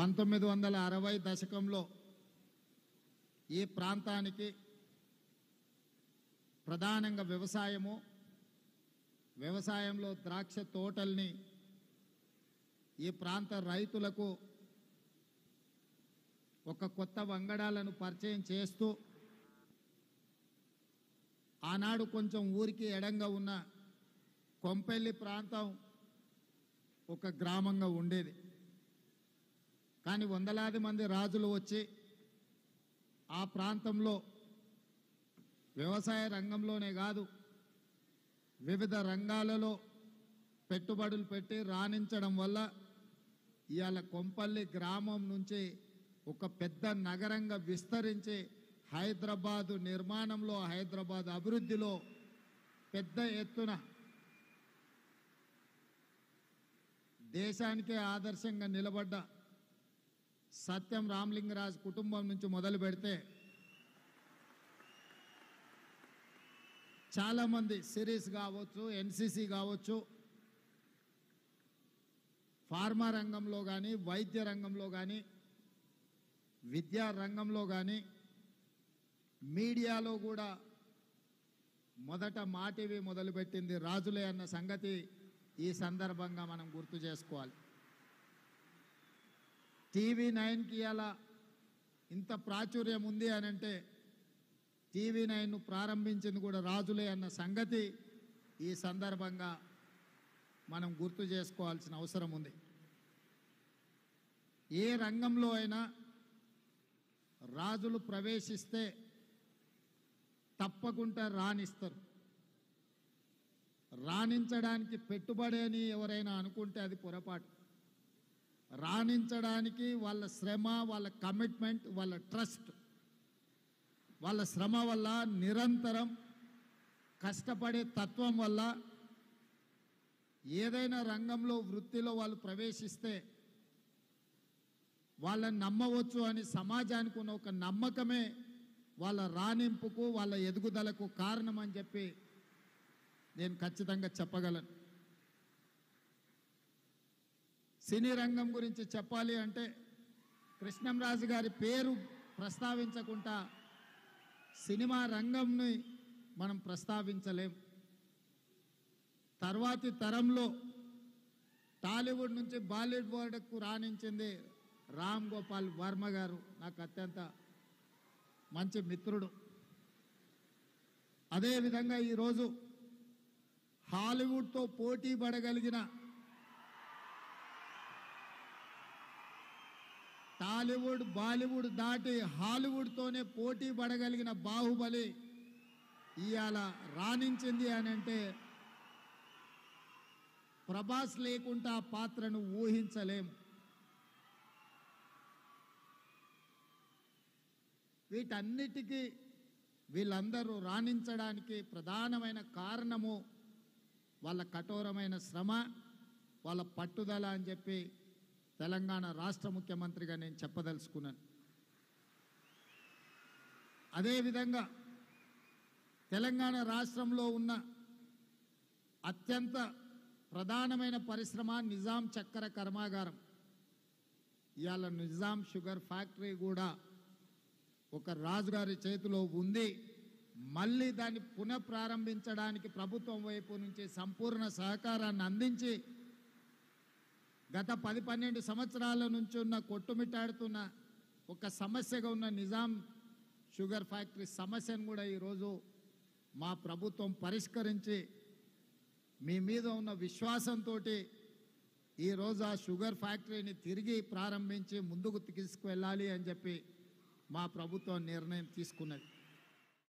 1960 దశకంలో ఈ ప్రాంతానికి ప్రధానంగా వ్యవసాయంలో ద్రాక్ష తోటల్ని ఈ ప్రాంత రైతులకు ఒక కొత్త వంగడాలను పరిచయం చేస్తూ ఆనాడు కొంచెం ఊరికి ఎడంగా ఉన్న కొంపెల్లి ప్రాంతం ఒక గ్రామంగా ఉండేది. కానీ వందలాది మంది రాజులు వచ్చి ఆ ప్రాంతంలో వ్యవసాయ రంగంలోనే కాదు వివిధ రంగాలలో పెట్టుబడులు పెట్టి రాణించడం వల్ల ఇవాళ కొంపల్లి గ్రామం నుంచి ఒక పెద్ద నగరంగా విస్తరించి హైదరాబాదు నిర్మాణంలో, హైదరాబాద్ అభివృద్ధిలో పెద్ద ఎత్తున దేశానికే ఆదర్శంగా నిలబడ్డ సత్యం రామలింగరాజు కుటుంబం నుంచి మొదలు పెడితే చాలామంది సిరీస్ కావచ్చు, ఎన్సిసి కావచ్చు, ఫార్మా రంగంలో కానీ, వైద్య రంగంలో కానీ, విద్యా రంగంలో కానీ, మీడియాలో కూడా మొదట మాటివి మొదలుపెట్టింది రాజులే అన్న సంగతి ఈ సందర్భంగా మనం గుర్తు చేసుకోవాలి. TV9కి అలా ఇంత ప్రాచుర్యం ఉంది అని అంటే TV9ను ప్రారంభించింది కూడా రాజులే అన్న సంగతి ఈ సందర్భంగా మనం గుర్తు చేసుకోవాల్సిన అవసరం ఉంది. ఏ రంగంలో అయినా రాజులు ప్రవేశిస్తే తప్పకుండా రాణిస్తారు. రాణించడానికి పెట్టుబడి అని ఎవరైనా అనుకుంటే అది పొరపాటు. రాణించడానికి వాళ్ళ శ్రమ, వాళ్ళ కమిట్మెంట్, వాళ్ళ ట్రస్ట్, వాళ్ళ శ్రమ వల్ల, నిరంతరం కష్టపడే తత్వం వల్ల ఏదైనా రంగంలో, వృత్తిలో వాళ్ళు ప్రవేశిస్తే వాళ్ళని నమ్మవచ్చు అని సమాజానికి ఉన్న ఒక నమ్మకమే వాళ్ళ రాణింపుకు, వాళ్ళ ఎదుగుదలకు కారణం అని చెప్పి నేను ఖచ్చితంగా చెప్పగలను. సినీ రంగం గురించి చెప్పాలి అంటే కృష్ణంరాజు గారి పేరు ప్రస్తావించకుండా సినిమా రంగంని మనం ప్రస్తావించలేం. తర్వాతి తరంలో టాలీవుడ్ నుంచి బాలీవుడ్ వరకు రాణించింది రామ్ గోపాల్ వర్మ గారు. నాకు అత్యంత మంచి మిత్రుడు. అదేవిధంగా ఈరోజు హాలీవుడ్తో పోటీ పడగలిగిన, టాలీవుడ్ బాలీవుడ్ దాటి హాలీవుడ్తోనే పోటీ పడగలిగిన బాహుబలి ఇవాళ రాణించింది అని అంటే ప్రభాస్ లేకుండా ఆ పాత్రను ఊహించలేము. వీటన్నిటికీ వీళ్ళందరూ రాణించడానికి ప్రధానమైన కారణము వాళ్ళ కఠోరమైన శ్రమ, వాళ్ళ పట్టుదల అని చెప్పి తెలంగాణ రాష్ట్ర ముఖ్యమంత్రిగా నేను చెప్పదలుచుకున్నాను. అదేవిధంగా తెలంగాణ రాష్ట్రంలో ఉన్న అత్యంత ప్రధానమైన పరిశ్రమ నిజాం చక్కెర కర్మాగారం. ఇవాళ నిజాం షుగర్ ఫ్యాక్టరీ కూడా ఒక రాజుగారి చేతిలో ఉంది. మళ్ళీ దాన్ని పునఃప్రారంభించడానికి ప్రభుత్వం వైపు నుంచి సంపూర్ణ సహకారాన్ని అందించి గత 10-12 సంవత్సరాల నుంచి ఉన్న కొట్టుమిట్టాడుతున్న ఒక సమస్యగా ఉన్న నిజాం షుగర్ ఫ్యాక్టరీ సమస్యను కూడా ఈరోజు మా ప్రభుత్వం పరిష్కరించి మీ మీద ఉన్న విశ్వాసంతో ఈరోజు ఆ షుగర్ ఫ్యాక్టరీని తిరిగి ప్రారంభించి ముందుకు తీసుకువెళ్ళాలి అని చెప్పి మా ప్రభుత్వం నిర్ణయం తీసుకున్నది.